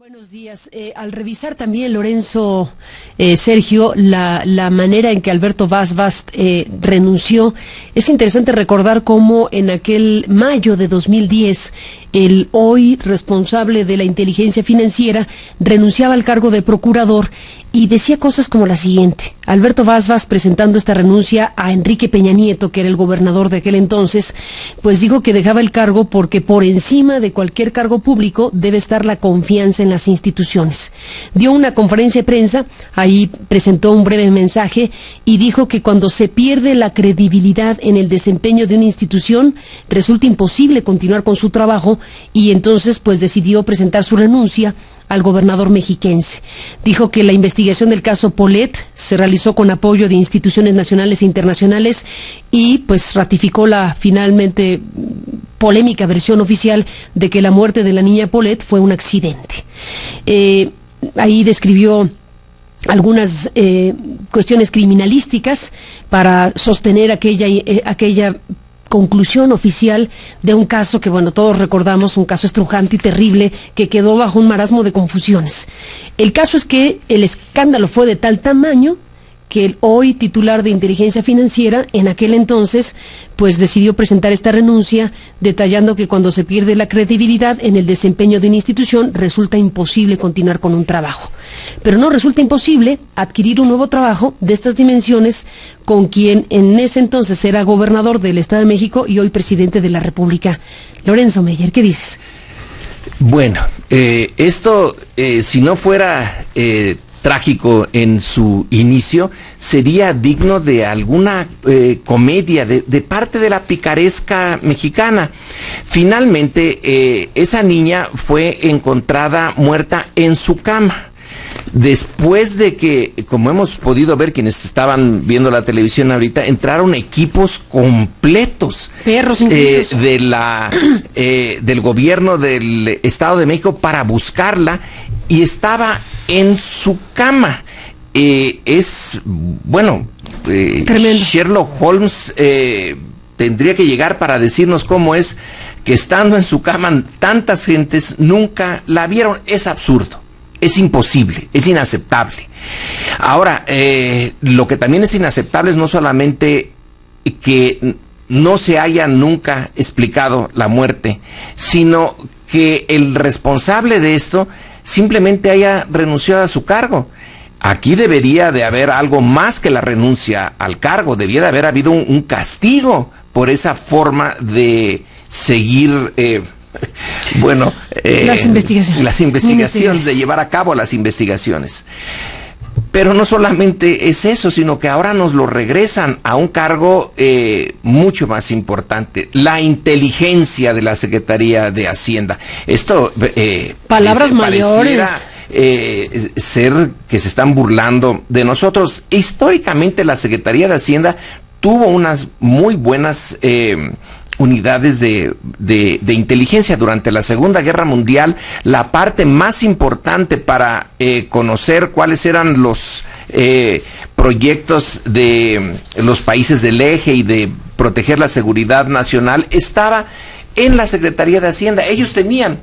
Buenos días. Al revisar también, Lorenzo, Sergio, la manera en que Alberto Vaz renunció, es interesante recordar cómo en aquel mayo de 2010, el hoy responsable de la inteligencia financiera renunciaba al cargo de procurador y decía cosas como la siguiente. Alberto Vaz presentando esta renuncia a Enrique Peña Nieto, que era el gobernador de aquel entonces, pues dijo que dejaba el cargo porque por encima de cualquier cargo público debe estar la confianza en las instituciones. Dio una conferencia de prensa, ahí presentó un breve mensaje y dijo que cuando se pierde la credibilidad en el desempeño de una institución, resulta imposible continuar con su trabajo y entonces pues decidió presentar su renuncia al gobernador mexiquense. Dijo que la investigación del caso Polet se realizó con apoyo de instituciones nacionales e internacionales y pues ratificó la finalmente polémica versión oficial de que la muerte de la niña Polet fue un accidente. Ahí describió algunas cuestiones criminalísticas para sostener aquella conclusión oficial de un caso que, bueno, todos recordamos, un caso estrujante y terrible que quedó bajo un marasmo de confusiones. El caso es que el escándalo fue de tal tamaño que el hoy titular de Inteligencia Financiera, en aquel entonces, pues decidió presentar esta renuncia, detallando que cuando se pierde la credibilidad en el desempeño de una institución, resulta imposible continuar con un trabajo. Pero no resulta imposible adquirir un nuevo trabajo de estas dimensiones con quien en ese entonces era gobernador del Estado de México y hoy presidente de la República. Lorenzo Meyer, ¿qué dices? Bueno, esto, si no fuera trágico en su inicio, sería digno de alguna comedia de parte de la picaresca mexicana. Finalmente, esa niña fue encontrada muerta en su cama. Después de que, como hemos podido ver quienes estaban viendo la televisión ahorita, entraron equipos completos, perros incluidos, del gobierno del Estado de México para buscarla, y estaba en su cama. Sherlock Holmes tendría que llegar para decirnos cómo es que estando en su cama tantas gentes nunca la vieron. Es absurdo. Es imposible, es inaceptable. Ahora, lo que también es inaceptable es no solamente que no se haya nunca explicado la muerte, sino que el responsable de esto simplemente haya renunciado a su cargo. Aquí debería de haber algo más que la renuncia al cargo, debía de haber habido un castigo por esa forma de seguir las investigaciones, de llevar a cabo las investigaciones. Pero no solamente es eso, sino que ahora nos lo regresan a un cargo mucho más importante, la inteligencia de la Secretaría de Hacienda. Esto palabras mayores, ser que se están burlando de nosotros. Históricamente la Secretaría de Hacienda tuvo unas muy buenas unidades de inteligencia. Durante la Segunda Guerra Mundial, la parte más importante para conocer cuáles eran los proyectos de los países del eje y de proteger la seguridad nacional estaba en la Secretaría de Hacienda. Ellos tenían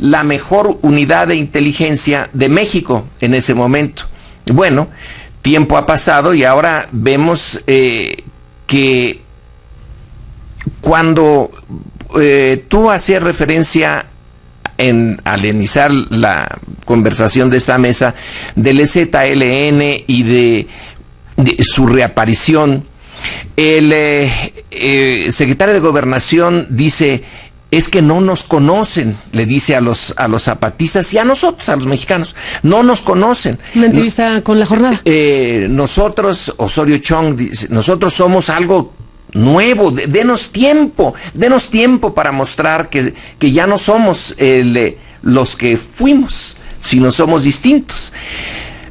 la mejor unidad de inteligencia de México en ese momento. Bueno, tiempo ha pasado y ahora vemos que cuando tú hacías referencia al iniciar la conversación de esta mesa del EZLN y de su reaparición, el secretario de Gobernación dice: es que no nos conocen, le dice a los zapatistas y a nosotros, a los mexicanos, no nos conocen. Una entrevista con La Jornada. Nosotros, Osorio Chong dice, nosotros somos algo nuevo, denos tiempo para mostrar que ya no somos los que fuimos, sino somos distintos.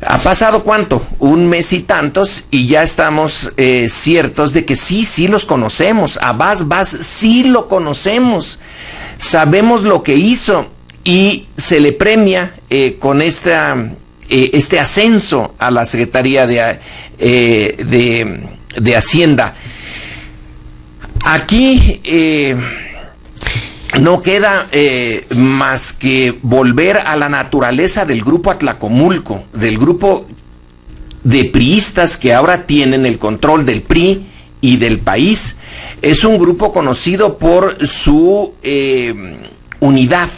Ha pasado ¿cuánto? Un mes y tantos y ya estamos ciertos de que sí los conocemos. A Vaz sí lo conocemos, sabemos lo que hizo y se le premia con este ascenso a la Secretaría de Hacienda. Aquí no queda más que volver a la naturaleza del grupo Atlacomulco, del grupo de priistas que ahora tienen el control del PRI y del país. Es un grupo conocido por su unidad.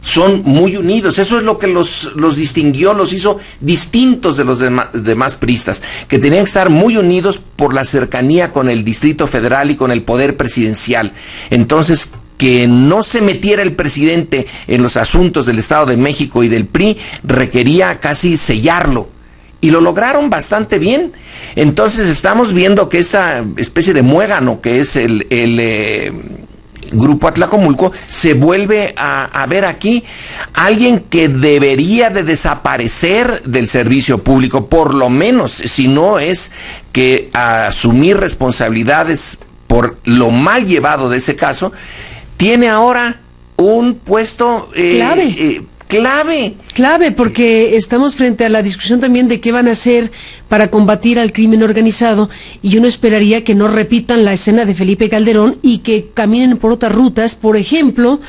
Son muy unidos, eso es lo que los distinguió, los hizo distintos de los demás priistas, que tenían que estar muy unidos por la cercanía con el Distrito Federal y con el poder presidencial. Entonces, que no se metiera el presidente en los asuntos del Estado de México y del PRI requería casi sellarlo, y lo lograron bastante bien. Entonces estamos viendo que esta especie de muégano que es el Grupo Atlacomulco se vuelve a ver aquí alguien que debería de desaparecer del servicio público, por lo menos, si no es que asumir responsabilidades por lo mal llevado de ese caso. Tiene ahora un puesto clave, porque estamos frente a la discusión también de qué van a hacer para combatir al crimen organizado, y uno esperaría que no repitan la escena de Felipe Calderón y que caminen por otras rutas, por ejemplo,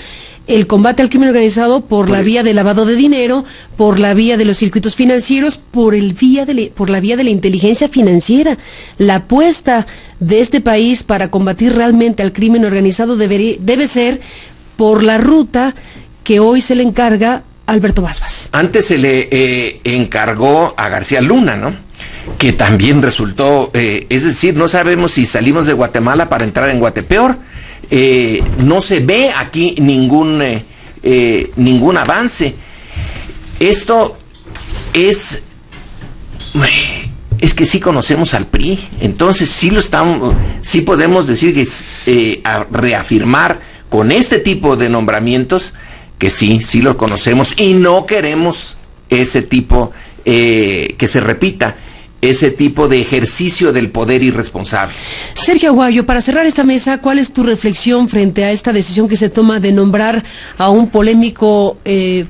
el combate al crimen organizado por la vía del lavado de dinero, por la vía de los circuitos financieros, por la vía de la inteligencia financiera. La apuesta de este país para combatir realmente al crimen organizado debe ser por la ruta que hoy se le encarga Alberto Vaz. Antes se le encargó a García Luna, ¿no? Que también resultó, es decir, no sabemos si salimos de Guatemala para entrar en Guatepeor. No se ve aquí ningún avance. Esto es que sí conocemos al PRI, entonces sí podemos decir que reafirmar con este tipo de nombramientos que sí lo conocemos, y no queremos ese tipo, que se repita ese tipo de ejercicio del poder irresponsable. Sergio Aguayo, para cerrar esta mesa, ¿cuál es tu reflexión frente a esta decisión que se toma de nombrar a un polémico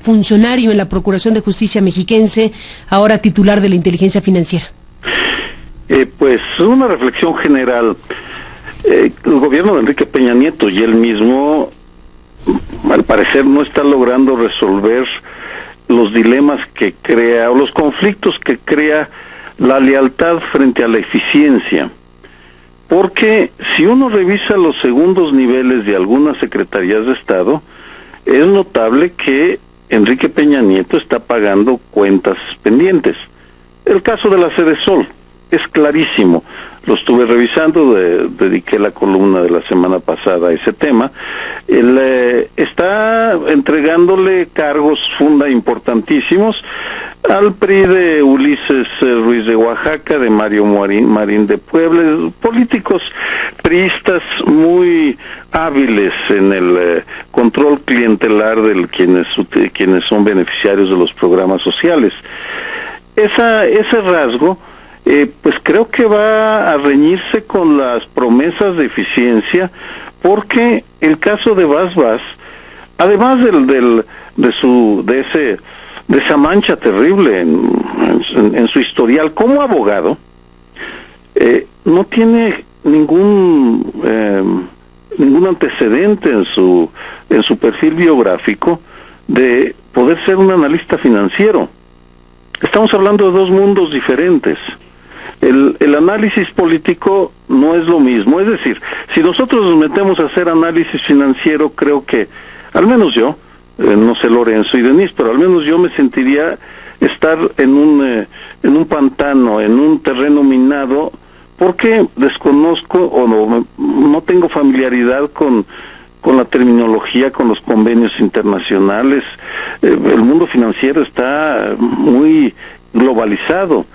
funcionario en la Procuración de Justicia mexiquense, ahora titular de la inteligencia financiera? Pues una reflexión general. El gobierno de Enrique Peña Nieto y él mismo, al parecer, no está logrando resolver los dilemas que crea, o los conflictos que crea la lealtad frente a la eficiencia. Porque si uno revisa los segundos niveles de algunas secretarías de Estado, es notable que Enrique Peña Nieto está pagando cuentas pendientes. El caso de la Sedesol es clarísimo. Lo estuve revisando, dediqué la columna de la semana pasada a ese tema. Él está entregándole cargos importantísimos al PRI de Ulises Ruiz de Oaxaca, de Mario Marín de Puebla, políticos priistas muy hábiles en el control clientelar de quienes son beneficiarios de los programas sociales. Ese rasgo pues creo que va a reñirse con las promesas de eficiencia, porque el caso de Vaz, además de esa mancha terrible en su historial como abogado, no tiene ningún antecedente en su perfil biográfico de poder ser un analista financiero. Estamos hablando de dos mundos diferentes. El análisis político no es lo mismo, es decir, si nosotros nos metemos a hacer análisis financiero, creo que, al menos yo, no sé Lorenzo y Denise, pero al menos yo me sentiría estar en un pantano, en un terreno minado, porque desconozco o no tengo familiaridad con la terminología, con los convenios internacionales. El mundo financiero está muy globalizado.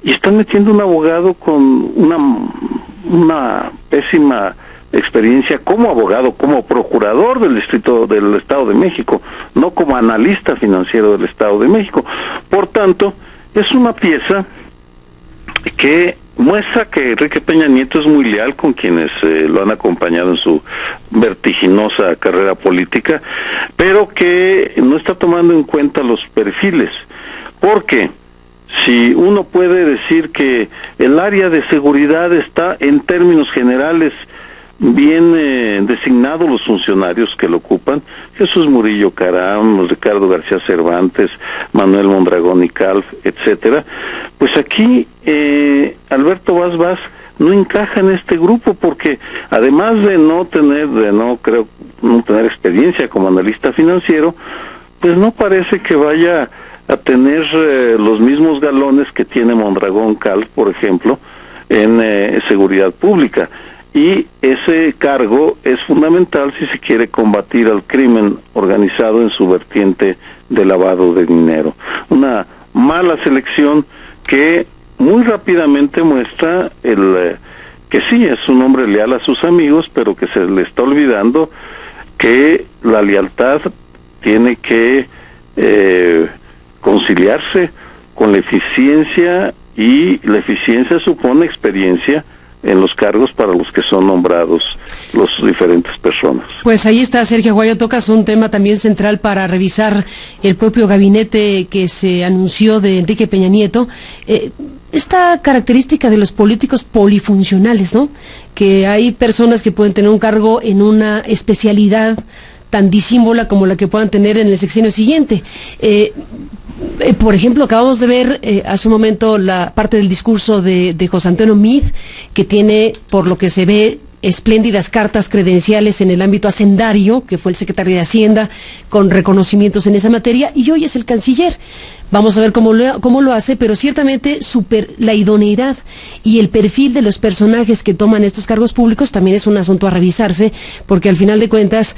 Y están metiendo un abogado con una pésima experiencia como abogado, como procurador del Estado de México, no como analista financiero del Estado de México. Por tanto, es una pieza que muestra que Enrique Peña Nieto es muy leal con quienes lo han acompañado en su vertiginosa carrera política, pero que no está tomando en cuenta los perfiles. Porque si uno puede decir que el área de seguridad está, en términos generales, bien designados los funcionarios que lo ocupan: Jesús Murillo Caram, Ricardo García Cervantes, Manuel Mondragón y Calf, etcétera. Pues aquí Alberto Vaz no encaja en este grupo, porque además de no tener experiencia como analista financiero, pues no parece que vaya a tener los mismos galones que tiene Mondragón Calf, por ejemplo, en seguridad pública. Y ese cargo es fundamental si se quiere combatir al crimen organizado en su vertiente de lavado de dinero. Una mala selección que muy rápidamente muestra que sí es un hombre leal a sus amigos, pero que se le está olvidando que la lealtad tiene que conciliarse con la eficiencia, y la eficiencia supone experiencia en los cargos para los que son nombrados los diferentes personas. Pues ahí está, Sergio Aguayo, tocas un tema también central para revisar el propio gabinete que se anunció de Enrique Peña Nieto. Esta característica de los políticos polifuncionales, ¿no? Que hay personas que pueden tener un cargo en una especialidad tan disímbola como la que puedan tener en el sexenio siguiente. Por ejemplo, acabamos de ver hace un momento la parte del discurso de José Antonio Meade, que tiene, por lo que se ve, espléndidas cartas credenciales en el ámbito hacendario, que fue el secretario de Hacienda, con reconocimientos en esa materia, y hoy es el canciller. Vamos a ver cómo lo hace, pero ciertamente la idoneidad y el perfil de los personajes que toman estos cargos públicos también es un asunto a revisarse, porque al final de cuentas,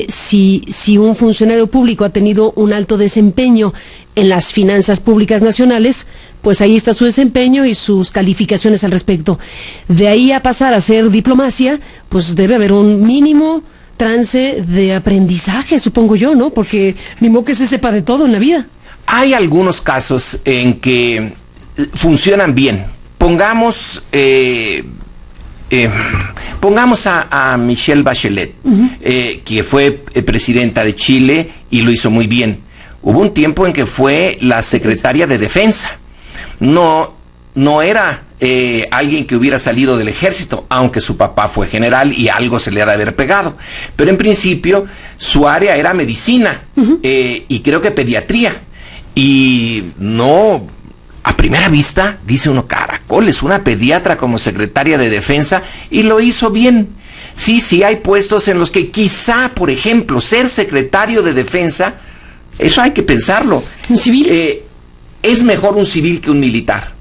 si un funcionario público ha tenido un alto desempeño en las finanzas públicas nacionales, pues ahí está su desempeño y sus calificaciones al respecto. De ahí a pasar a hacer diplomacia, pues debe haber un mínimo trance de aprendizaje, supongo yo, ¿no? Porque ni modo que se sepa de todo en la vida. Hay algunos casos en que funcionan bien. Pongamos a Michelle Bachelet, que fue presidenta de Chile y lo hizo muy bien. Hubo un tiempo en que fue la secretaria de Defensa. No era alguien que hubiera salido del ejército, aunque su papá fue general y algo se le ha de haber pegado. Pero en principio su área era medicina, y creo que pediatría. Y no, a primera vista, dice uno, caracoles, una pediatra como secretaria de Defensa, y lo hizo bien. Sí, hay puestos en los que quizá, por ejemplo, ser secretario de Defensa, eso hay que pensarlo. ¿Un civil? Es mejor un civil que un militar.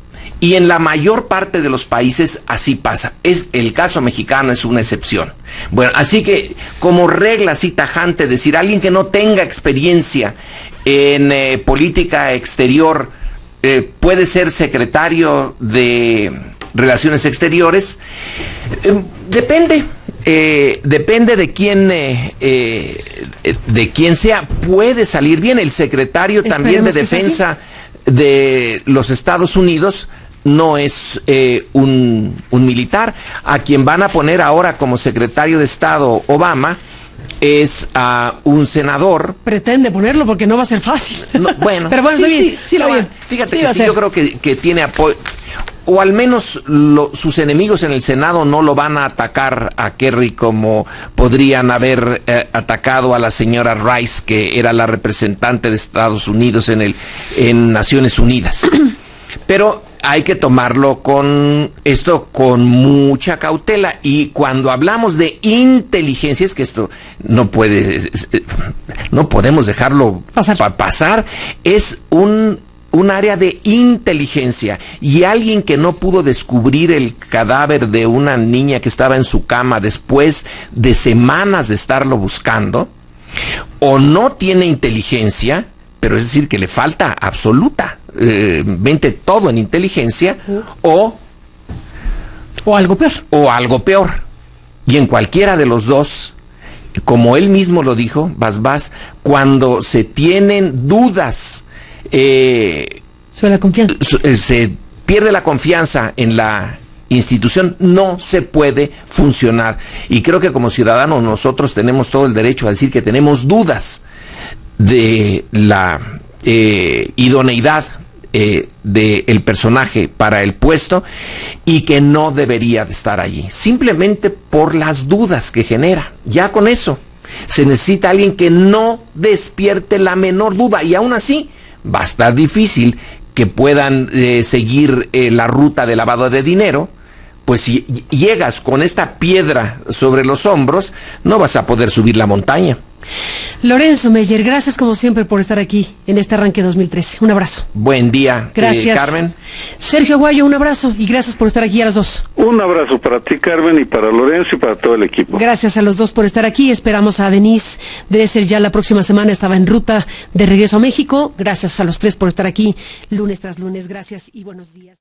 Y en la mayor parte de los países así pasa. El caso mexicano es una excepción. Bueno, así que como regla así tajante, decir alguien que no tenga experiencia en política exterior puede ser secretario de Relaciones Exteriores, depende de quién sea. Puede salir bien. El secretario también de Defensa de los Estados Unidos no es un militar. A quien van a poner ahora como secretario de Estado Obama es a un senador. Pretende ponerlo porque no va a ser fácil. No, bueno, pero bueno, sí, fíjate que sí, yo creo que tiene apoyo, o al menos sus enemigos en el Senado no lo van a atacar a Kerry como podrían haber atacado a la señora Rice, que era la representante de Estados Unidos en Naciones Unidas. Pero hay que tomarlo con mucha cautela, y cuando hablamos de inteligencia, es que esto no podemos dejarlo pasar, es un área de inteligencia, y alguien que no pudo descubrir el cadáver de una niña que estaba en su cama después de semanas de estarlo buscando, o no tiene inteligencia, pero es decir que le falta absolutamente todo en inteligencia, o algo peor. Y en cualquiera de los dos, como él mismo lo dijo, cuando se tienen dudas, sobre la confianza, se pierde la confianza en la institución, no se puede funcionar. Y creo que como ciudadanos nosotros tenemos todo el derecho a decir que tenemos dudas de la idoneidad del personaje para el puesto y que no debería de estar allí, simplemente por las dudas que genera. Ya con eso se necesita alguien que no despierte la menor duda, y aún así va a estar difícil que puedan seguir la ruta de lavado de dinero. Pues si llegas con esta piedra sobre los hombros, no vas a poder subir la montaña. Lorenzo Meyer, gracias como siempre por estar aquí en este arranque 2013. Un abrazo. Buen día. Gracias. Carmen. Sergio Aguayo, un abrazo y gracias por estar aquí a los dos. Un abrazo para ti, Carmen, y para Lorenzo y para todo el equipo. Gracias a los dos por estar aquí. Esperamos a Denise Dresser ya la próxima semana. Estaba en ruta de regreso a México. Gracias a los tres por estar aquí lunes tras lunes. Gracias y buenos días.